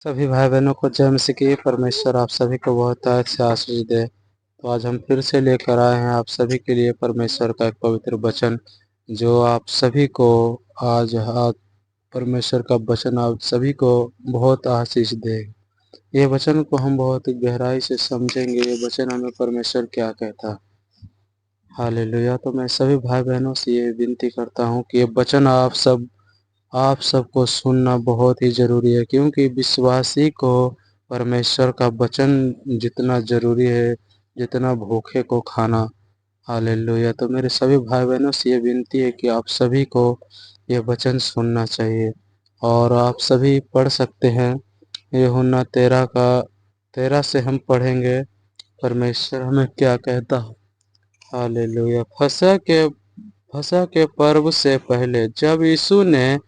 सभी भाई बहनों को जय मसीह की। परमेश्वर आप सभी को बहुत अच्छे आशीष दे। तो आज हम फिर से लेकर आए हैं आप सभी के लिए परमेश्वर का एक पवित्र वचन, जो आप सभी को आज परमेश्वर का वचन आप सभी को बहुत आशीष दे। ये वचन को हम बहुत गहराई से समझेंगे। ये वचन हमें परमेश्वर क्या कहता है। हालेलुया। तो मैं सभी भाई बहनों से ये विनती करता हूँ कि ये वचन आप सबको सुनना बहुत ही ज़रूरी है, क्योंकि विश्वासी को परमेश्वर का वचन जितना ज़रूरी है जितना भूखे को खाना। हालेलुया। तो मेरे सभी भाई बहनों से ये विनती है कि आप सभी को ये वचन सुनना चाहिए और आप सभी पढ़ सकते हैं। यूहन्ना 13 से हम पढ़ेंगे परमेश्वर हमें क्या कहता है। हालेलुया। फसह के पर्व से पहले जब यीशु ने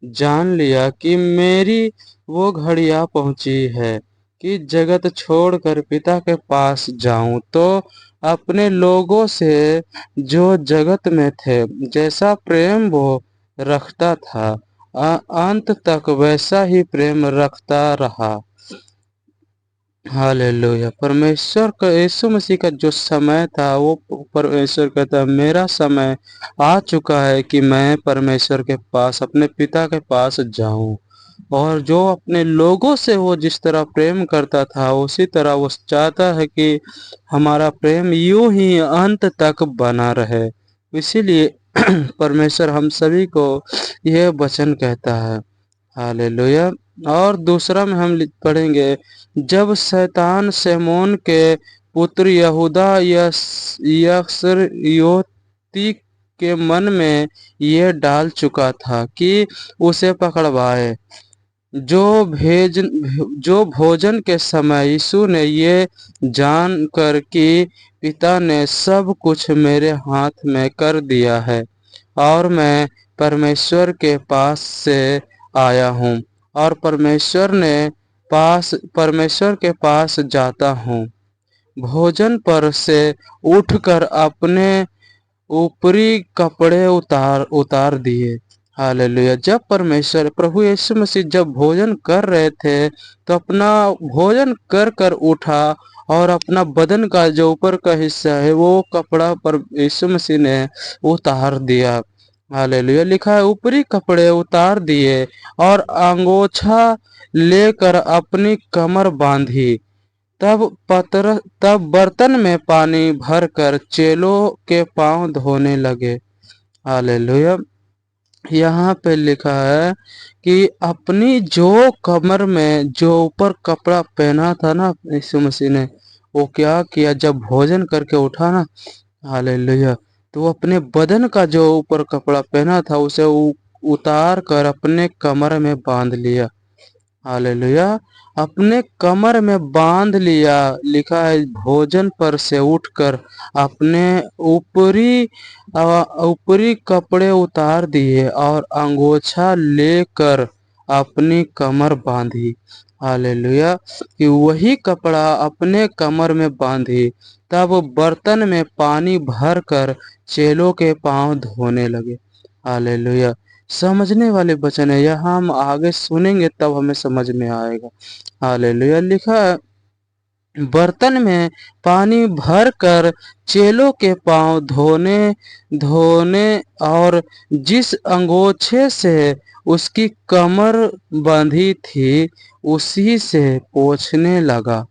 जान लिया कि मेरी वो घड़ी आ पहुंची है कि जगत छोड़कर पिता के पास जाऊं, तो अपने लोगों से जो जगत में थे जैसा प्रेम वो रखता था, अंत तक वैसा ही प्रेम रखता रहा। हालेलुया। परमेश्वर का यीशु मसीह का जो समय था वो परमेश्वर कहता मेरा समय आ चुका है कि मैं परमेश्वर के पास अपने पिता के पास जाऊं, और जो अपने लोगों से वो जिस तरह प्रेम करता था उसी तरह वो चाहता है कि हमारा प्रेम यूं ही अंत तक बना रहे। इसीलिए परमेश्वर हम सभी को यह वचन कहता है। हालेलुया। और दूसरा में हम पढ़ेंगे, जब शैतान शमौन के पुत्र यहूदा यसरियोती के मन में ये डाल चुका था कि उसे पकड़वाए, जो भोजन के समय यीशु ने ये जानकर कि पिता ने सब कुछ मेरे हाथ में कर दिया है और मैं परमेश्वर के पास से आया हूँ और परमेश्वर के पास जाता हूँ, भोजन पर से उठकर अपने ऊपरी कपड़े उतार उतार दिए। हालेलुया। जब परमेश्वर प्रभु यीशु मसीह जब भोजन कर रहे थे तो अपना भोजन कर कर उठा और अपना बदन का जो ऊपर का हिस्सा है वो कपड़ा पर यीशु मसीह ने उतार दिया। हालेलुया। लिखा है ऊपरी कपड़े उतार दिए और अंगोछा लेकर अपनी कमर बांधी। तब बर्तन में पानी भरकर चेलों के पांव धोने लगे। हालेलुया। यहाँ पे लिखा है कि अपनी जो कमर में जो ऊपर कपड़ा पहना था ना यीशु मसीह ने, वो क्या किया जब भोजन करके उठा ना। हालेलुया। तो वो अपने बदन का जो ऊपर कपड़ा पहना था उसे उतार कर अपने कमर में बांध लिया। हालेलुया। अपने कमर में बांध लिया। लिखा है भोजन पर से उठकर अपने ऊपरी ऊपरी कपड़े उतार दिए और अंगोछा लेकर अपनी कमर बांधी। हालेलुया। कि वही कपड़ा अपने कमर में बांधी। तब बर्तन में पानी भरकर चेलों के पांव धोने लगे। हालेलुया। समझने वाले वचन है, यह हम आगे सुनेंगे तब हमें समझ में आएगा। हालेलुया। लिखा है बर्तन में पानी भर कर चेलों के पांव धोने धोने और जिस अंगोछे से उसकी कमर बंधी थी उसी से पोंछने लगा।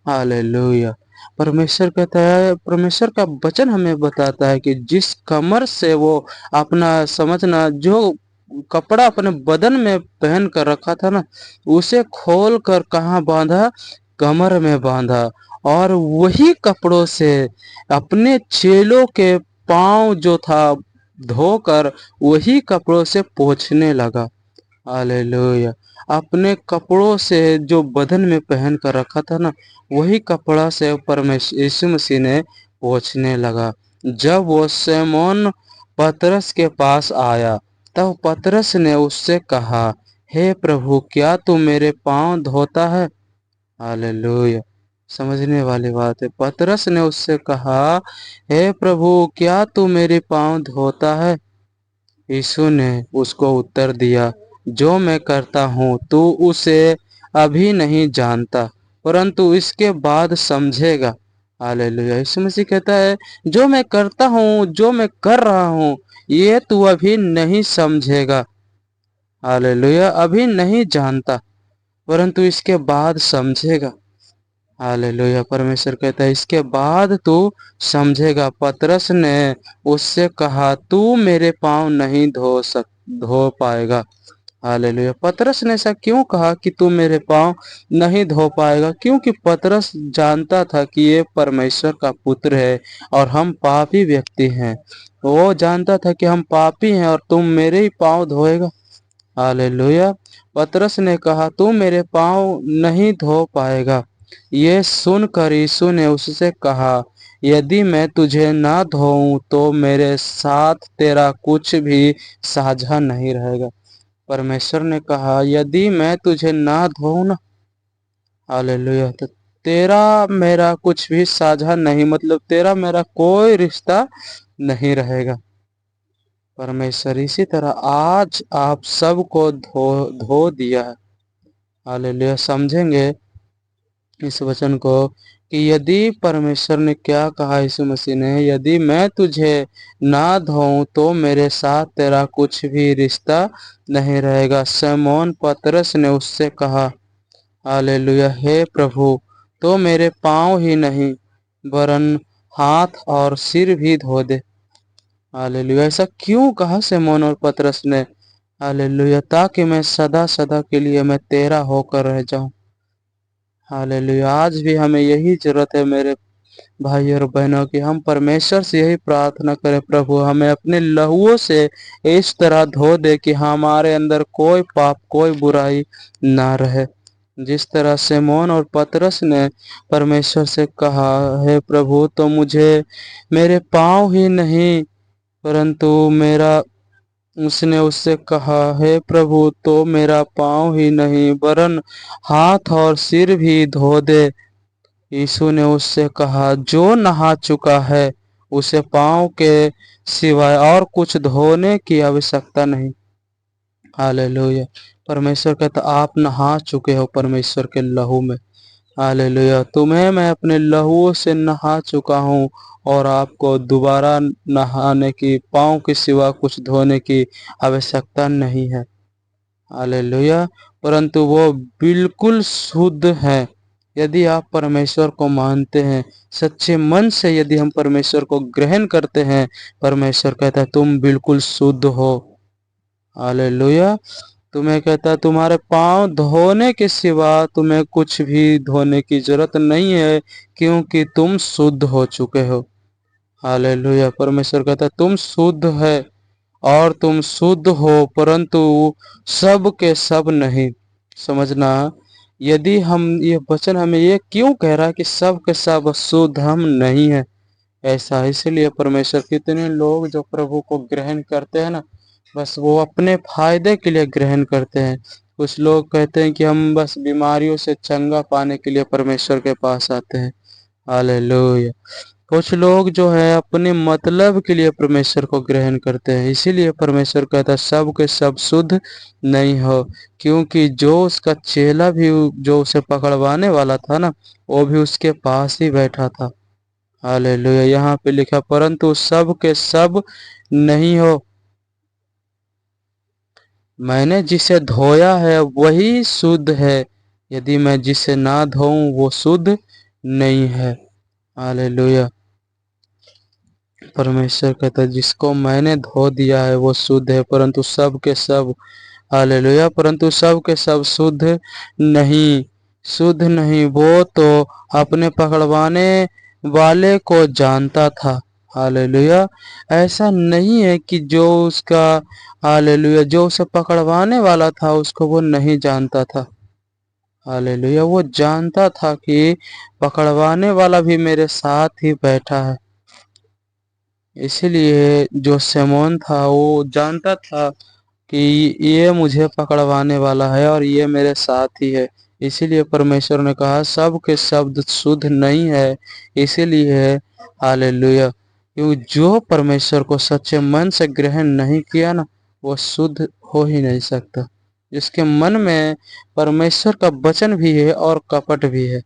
हालेलुया। परमेश्वर कहता है, परमेश्वर का वचन हमें बताता है कि जिस कमर से वो अपना समझना जो कपड़ा अपने बदन में पहन कर रखा था ना, उसे खोल कर कहाँ बांधा, कमर में बांधा, और वही कपड़ों से अपने चेलों के पांव जो था धोकर वही कपड़ों से पोंछने लगा। हालेलुया। अपने कपड़ों से जो बदन में पहन कर रखा था ना, वही कपड़ा से परमेश्वर यीशु मसीह ने पोंछने लगा। जब वो शमौन पतरस के पास आया तब पतरस ने उससे कहा, हे प्रभु, क्या तू मेरे पांव धोता है? हालेलुया। समझने वाली बात है। पतरस ने उससे कहा, हे प्रभु, क्या तू मेरे पांव धोता है? यीशु ने उसको उत्तर दिया, जो मैं करता हूँ तू उसे अभी नहीं जानता, परंतु इसके बाद समझेगा। हालेलुया। यीशु मसीह कहता है, जो मैं करता हूँ, जो मैं कर रहा हूँ, ये तू अभी नहीं समझेगा। हालेलुया। अभी नहीं जानता, परंतु इसके बाद समझेगा। हालेलुया। परमेश्वर कहता है, इसके बाद तू समझेगा। पतरस ने उससे कहा, तू मेरे पाँव नहीं धो पाएगा। हालेलुया। पतरस ने ऐसा क्यों कहा कि तू मेरे पाँव नहीं धो पाएगा? क्योंकि पतरस जानता था कि ये परमेश्वर का पुत्र है और हम पापी व्यक्ति हैं। वो जानता था कि हम पापी हैं और तुम मेरे ही पाँव धोएगा। हालेलुया। पतरस ने कहा, तू मेरे पाँव नहीं धो पाएगा। ये सुनकर यीशु ने उससे कहा, यदि मैं तुझे ना धोऊं तो मेरे साथ तेरा कुछ भी साझा नहीं रहेगा। परमेश्वर ने कहा, यदि मैं तुझे ना धोऊं ना, हालेलुया, तो तेरा मेरा कुछ भी साझा नहीं, मतलब तेरा मेरा कोई रिश्ता नहीं रहेगा। परमेश्वर इसी तरह आज आप सबको धो दिया है। हालेलुया। समझेंगे इस वचन को कि यदि परमेश्वर ने क्या कहा, यीशु मसीह ने, यदि मैं तुझे ना धोऊं तो मेरे साथ तेरा कुछ भी रिश्ता नहीं रहेगा। शमौन पतरस ने उससे कहा, हालेलुया, हे प्रभु, तो मेरे पाँव ही नहीं वरन हाथ और सिर भी धो दे। हालेलुया। ऐसा क्यों कहा शमौन और पतरस ने? हालेलुया। ताकि मैं सदा सदा के लिए मैं तेरा होकर रह जाऊं। हालेलुया। आज भी हमें यही जरूरत है मेरे भाई और बहनों की, हम परमेश्वर से यही प्रार्थना करें, प्रभु हमें अपने लहूओं से इस तरह धो दे कि हमारे अंदर कोई पाप कोई बुराई ना रहे। जिस तरह शमौन और पतरस ने परमेश्वर से कहा, है प्रभु, तो मुझे मेरे पाँव ही नहीं परंतु मेरा, उसने उससे कहा, हे प्रभु, तो मेरा पाँव ही नहीं वरन हाथ और सिर भी धो दे। यीशु ने उससे कहा, जो नहा चुका है उसे पाँव के सिवाय और कुछ धोने की आवश्यकता नहीं। हालेलुया। परमेश्वर कहता, आप नहा चुके हो परमेश्वर के लहू में। हालेलुया। तुम्हें मैं अपने लहू से नहा चुका हूँ और आपको दोबारा नहाने की, पाँव के सिवा कुछ धोने की आवश्यकता नहीं है। हालेलुया। परंतु वो बिल्कुल शुद्ध है। यदि आप परमेश्वर को मानते हैं, सच्चे मन से यदि हम परमेश्वर को ग्रहण करते हैं, परमेश्वर कहता है तुम बिल्कुल शुद्ध हो। हालेलुया। तुम्हें कहता है तुम्हारे पाँव धोने के सिवा तुम्हें कुछ भी धोने की जरूरत नहीं है, क्योंकि तुम शुद्ध हो चुके हो। हालेलुया। परमेश्वर कहता है तुम शुद्ध है और तुम शुद्ध हो, परंतु सब के सब नहीं। समझना, यदि हम, ये वचन हमें ये क्यों कह रहा है कि सब के सब शुद्ध हम नहीं है? ऐसा इसलिए परमेश्वर, कितने लोग जो प्रभु को ग्रहण करते हैं ना, बस वो अपने फायदे के लिए ग्रहण करते हैं। कुछ लोग कहते हैं कि हम बस बीमारियों से चंगा पाने के लिए परमेश्वर के पास आते हैं। हालेलुया। कुछ लोग जो है अपने मतलब के लिए परमेश्वर को ग्रहण करते हैं, इसीलिए परमेश्वर कहता है सब के सब शुद्ध नहीं हो। क्योंकि जो उसका चेला भी, जो उसे पकड़वाने वाला था ना, वो भी उसके पास ही बैठा था। हालेलुया। यहाँ पे लिखा, परंतु सब के सब नहीं हो, मैंने जिसे धोया है वही शुद्ध है, यदि मैं जिसे ना धोऊं वो शुद्ध नहीं है। हालेलुया। परमेश्वर कहता है जिसको मैंने धो दिया है वो शुद्ध है, परंतु सब के सब, हालेलुया, परंतु सब के सब शुद्ध नहीं, शुद्ध नहीं। वो तो अपने पकड़वाने वाले को जानता था। हालेलुया। ऐसा नहीं है कि जो उसका, हालेलुया, जो उसे पकड़वाने वाला था उसको वो नहीं जानता था। हालेलुया। वो जानता था कि पकड़वाने वाला भी मेरे साथ ही बैठा है। इसलिए जो शमौन था वो जानता था कि ये मुझे पकड़वाने वाला है और ये मेरे साथ ही है। इसीलिए परमेश्वर ने कहा सब के शब्द शुद्ध नहीं है। इसीलिए हालेलुया, क्योंकि जो परमेश्वर को सच्चे मन से ग्रहण नहीं किया ना, वो शुद्ध हो ही नहीं सकता। जिसके मन में परमेश्वर का वचन भी है और कपट भी है,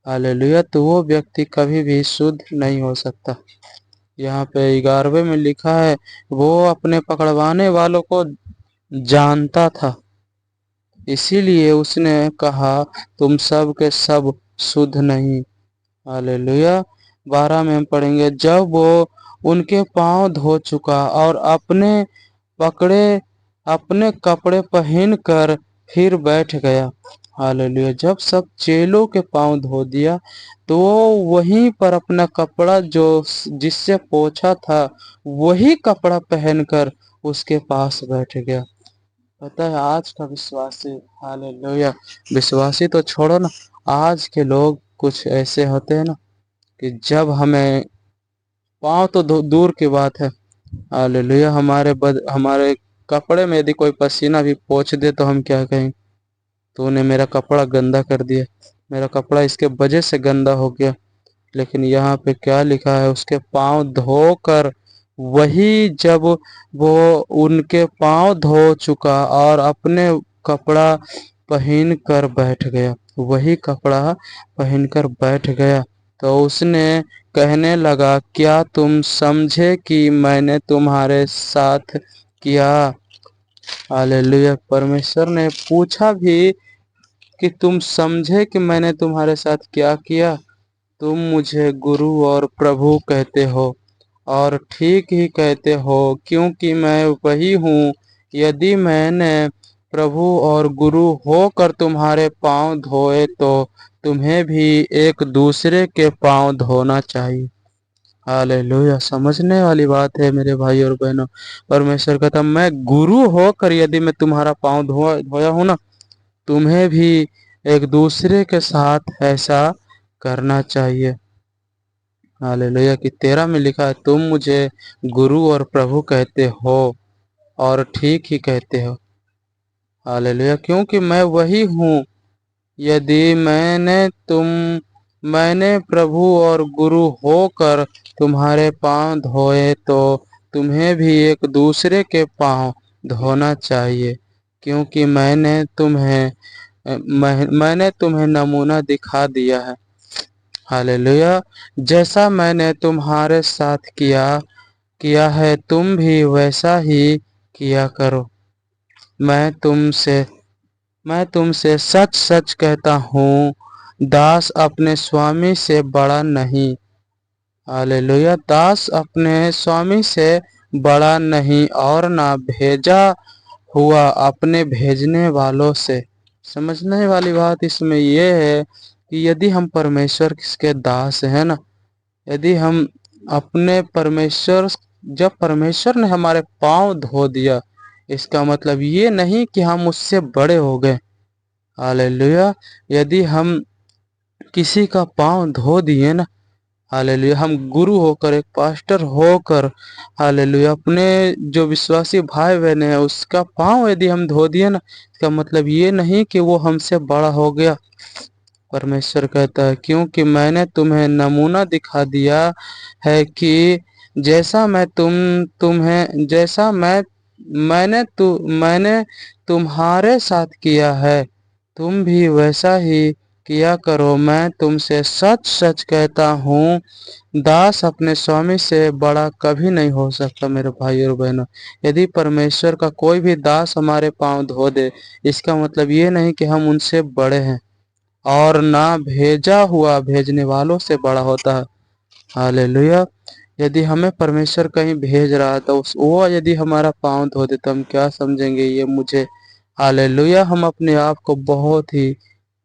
हालेलुया, तो वो व्यक्ति कभी भी शुद्ध नहीं हो सकता। यहाँ पे 11वें में लिखा है, वो अपने पकड़वाने वालों को जानता था, इसीलिए उसने कहा तुम सब के सब शुद्ध नहीं। हालेलुया। 12 में हम पढ़ेंगे, जब वो उनके पांव धो चुका और पकड़े अपने कपड़े पहन कर फिर बैठ गया। हालेलुया। जब सब चेलों के पांव धो दिया तो वो वहीं पर अपना कपड़ा जो जिससे पोंछा था वही कपड़ा पहनकर उसके पास बैठ गया। पता है आज का विश्वासी, हालेलुया, विश्वासी तो छोड़ो ना, आज के लोग कुछ ऐसे होते हैं ना कि जब हमें पाँव तो दूर की बात है, हालेलुया, हमारे कपड़े में यदि कोई पसीना भी पोंछ दे तो हम क्या कहें, तूने मेरा कपड़ा गंदा कर दिया, मेरा कपड़ा इसके वजह से गंदा हो गया। लेकिन यहाँ पे क्या लिखा है, उसके पाँव धोकर वही, जब वो उनके पाँव धो चुका और अपने कपड़ा पहन कर बैठ गया, वही कपड़ा पहनकर बैठ गया, तो उसने कहने लगा, क्या तुम समझे कि मैंने तुम्हारे साथ किया। हालेलुया। परमेश्वर ने पूछा भी कि तुम समझे कि मैंने तुम्हारे साथ क्या किया। तुम मुझे गुरु और प्रभु कहते हो और ठीक ही कहते हो, क्योंकि मैं वही हूँ। यदि मैंने प्रभु और गुरु होकर तुम्हारे पांव धोए तो तुम्हें भी एक दूसरे के पांव धोना चाहिए। हालेलुया। समझने वाली बात है मेरे भाई और बहनों। परमेश्वर कहता, मैं गुरु होकर यदि मैं तुम्हारा पांव धोया हूं ना, तुम्हें भी एक दूसरे के साथ ऐसा करना चाहिए। हालेलुया। कि 13 में लिखा है, तुम मुझे गुरु और प्रभु कहते हो और ठीक ही कहते हो। हालेलुया। क्योंकि मैं वही हूँ। यदि मैंने प्रभु और गुरु होकर तुम्हारे पांव धोए तो तुम्हें भी एक दूसरे के पांव धोना चाहिए, क्योंकि मैंने तुम्हें नमूना दिखा दिया है। हालेलुया। जैसा मैंने तुम्हारे साथ किया है तुम भी वैसा ही किया करो। मैं तुमसे मैं तुमसे सच सच कहता हूँ, दास अपने स्वामी से बड़ा नहीं। हालेलुया। दास अपने स्वामी से बड़ा नहीं और ना भेजा हुआ अपने भेजने वालों से। समझने वाली बात इसमें यह है कि यदि हम परमेश्वर के दास हैं ना, यदि हम अपने परमेश्वर जब परमेश्वर ने हमारे पांव धो दिया, इसका मतलब ये नहीं कि हम उससे बड़े हो गए। हालेलुया। यदि हम किसी का पांव धो दिए ना, हालेलुया, हम गुरु होकर, एक पास्टर होकर, हालेलुया, अपने जो विश्वासी भाई बहन है उसका पांव यदि हम धो दिए ना, इसका मतलब ये नहीं कि वो हमसे बड़ा हो गया। परमेश्वर कहता है, क्योंकि मैंने तुम्हें नमूना दिखा दिया है कि जैसा मैं तुम्हें जैसा मैंने तुम्हारे साथ किया है तुम भी वैसा ही किया करो। मैं तुमसे सच सच कहता हूँ, दास अपने स्वामी से बड़ा कभी नहीं हो सकता। मेरे भाई और बहनों, यदि परमेश्वर का कोई भी दास हमारे पांव धो दे, इसका मतलब ये नहीं कि हम उनसे बड़े हैं, और ना भेजा हुआ भेजने वालों से बड़ा होता है। हालेलुया। यदि हमें परमेश्वर कहीं भेज रहा है तो वो यदि हमारा पांव धो दे तो हम क्या समझेंगे, ये मुझे, हालेलुया, हम अपने आप को बहुत ही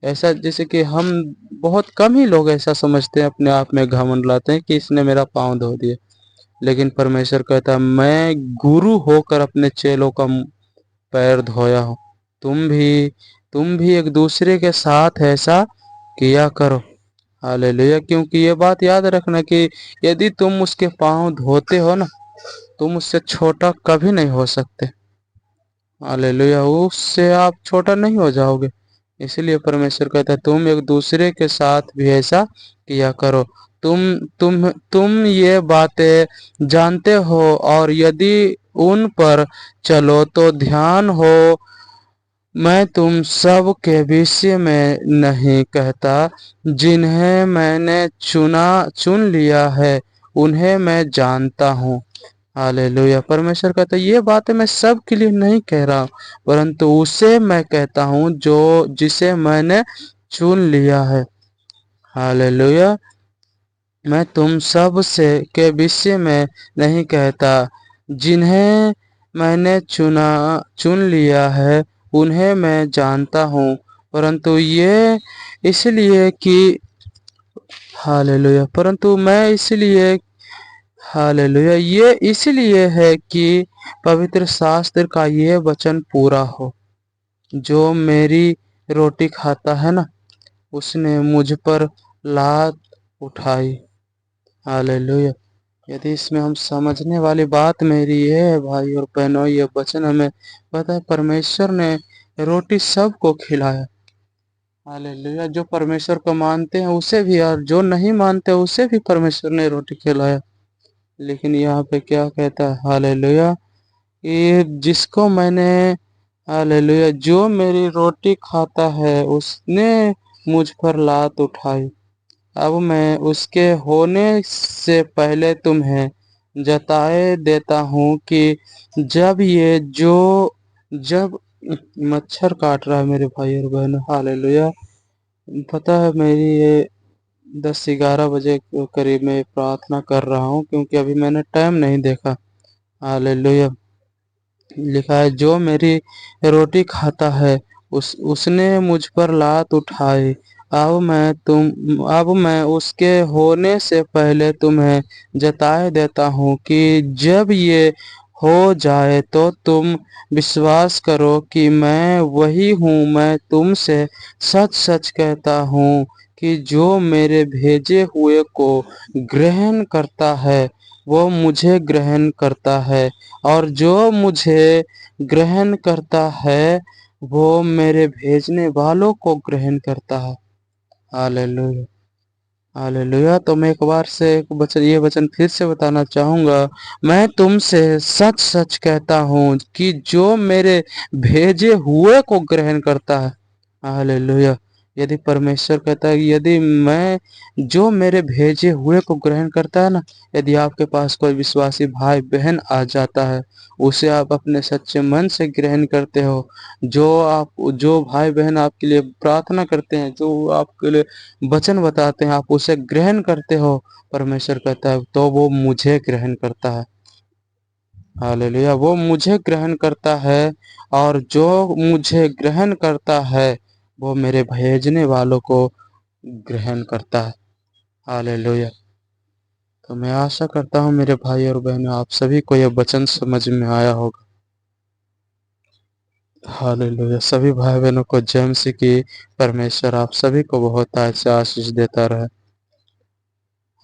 ऐसा, जैसे कि हम बहुत कम ही लोग ऐसा समझते हैं, अपने आप में घमंड लाते हैं कि इसने मेरा पांव धो दिया। लेकिन परमेश्वर कहता है, मैं गुरु होकर अपने चेलों का पैर धोया हूँ। तुम भी एक दूसरे के साथ ऐसा किया करो। हालेलुया। क्योंकि ये बात याद रखना कि यदि तुम उसके पांव धोते हो ना, तुम उससे छोटा कभी नहीं हो सकते। हालेलुया। उससे आप छोटा नहीं हो जाओगे। इसलिए परमेश्वर कहता है, तुम एक दूसरे के साथ भी ऐसा किया करो। तुम ये बातें जानते हो और यदि उन पर चलो तो मैं तुम सब के विषय में नहीं कहता, जिन्हें मैंने चुन लिया है उन्हें मैं जानता हूँ। हालेलुया। परमेश्वर कहता है ये बातें मैं सब के लिए नहीं कह रहा हूँ, परंतु उसे मैं कहता हूँ जो जिसे मैंने चुन लिया है। हालेलुया। मैं तुम सब से के विषय में नहीं कहता, जिन्हें मैंने चुन लिया है उन्हें मैं जानता हूँ, परंतु ये इसलिए कि हालेलुया, परंतु मैं इसलिए हालेलुया, ये इसलिए है कि पवित्र शास्त्र का ये वचन पूरा हो, जो मेरी रोटी खाता है ना, उसने मुझ पर लात उठाई। हालेलुया। यदि इसमें हम समझने वाली बात मेरी ये है भाई और बहनों, ये वचन हमें पता है परमेश्वर ने रोटी सबको खिलाया। हालेलुया। जो परमेश्वर को मानते हैं उसे भी, और जो नहीं मानते उसे भी परमेश्वर ने रोटी खिलाया। लेकिन यहाँ पे क्या कहता है, हालेलुया, ये जिसको मैंने, हालेलुया, जो मेरी रोटी खाता है उसने मुझ पर लात उठाई। अब मैं उसके होने से पहले तुम्हें जताए देता हूँ कि जब मच्छर काट रहा है मेरे भाई और बहन, हालेलुया। पता है मेरी ये 10-11 बजे के करीब में प्रार्थना कर रहा हूँ, क्योंकि अभी मैंने टाइम नहीं देखा। हालेलुया। लिखा है जो मेरी रोटी खाता है उसने मुझ पर लात उठाई। अब मैं उसके होने से पहले तुम्हें जताए देता हूँ कि जब ये हो जाए तो तुम विश्वास करो कि मैं वही हूँ। मैं तुमसे सच सच कहता हूँ कि जो मेरे भेजे हुए को ग्रहण करता है वो मुझे ग्रहण करता है, और जो मुझे ग्रहण करता है वो मेरे भेजने वालों को ग्रहण करता है। हालेलुया। हालेलुया। तो मैं एक बार से एक वचन, ये वचन फिर से बताना चाहूंगा। मैं तुमसे सच सच कहता हूँ कि जो मेरे भेजे हुए को ग्रहण करता है। हालेलुया। यदि परमेश्वर कहता है, यदि मैं जो मेरे भेजे हुए को ग्रहण करता है ना, यदि आपके पास कोई विश्वासी भाई बहन आ जाता है, उसे आप अपने सच्चे मन से ग्रहण करते हो, जो भाई बहन आपके लिए प्रार्थना करते हैं, जो आपके लिए वचन बताते हैं, आप उसे ग्रहण करते हो, परमेश्वर कहता है तो वो मुझे ग्रहण करता है। हालेलुया। वो मुझे ग्रहण करता है, और जो मुझे ग्रहण करता है वो मेरे भेजने वालों को ग्रहण करता है। हालेलुया। तो मैं आशा करता हूँ मेरे भाई और बहनों, आप सभी को यह वचन समझ में आया होगा। हालेलुया। सभी भाई बहनों को जय मसीह की। परमेश्वर आप सभी को बहुत अच्छा आशीष देता रहे।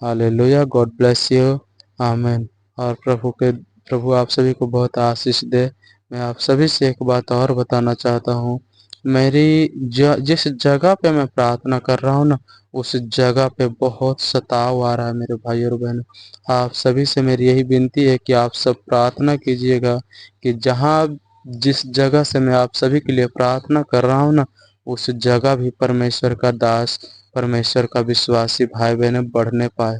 हालेलुया। God bless you. आमीन। और प्रभु आप सभी को बहुत आशीष दे। मैं आप सभी से एक बात और बताना चाहता हूँ। जिस जगह पे मैं प्रार्थना कर रहा हूँ ना, उस जगह पे बहुत सताव आ रहा है मेरे भाई और बहन। आप सभी से मेरी यही विनती है कि आप सब प्रार्थना कीजिएगा कि जिस जगह से मैं आप सभी के लिए प्रार्थना कर रहा हूँ ना, उस जगह भी परमेश्वर का दास, परमेश्वर का विश्वासी भाई बहन बढ़ने पाए।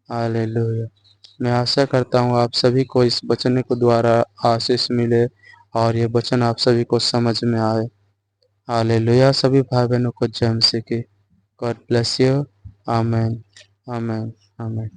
हालेलुया। मैं आशा करता हूँ आप सभी को इस वचन को द्वारा आशीष मिले और ये वचन आप सभी को समझ में आए। हालेलुया। सभी भाई बहनों को जय मसीह की। God bless you. Amen. Amen. Amen.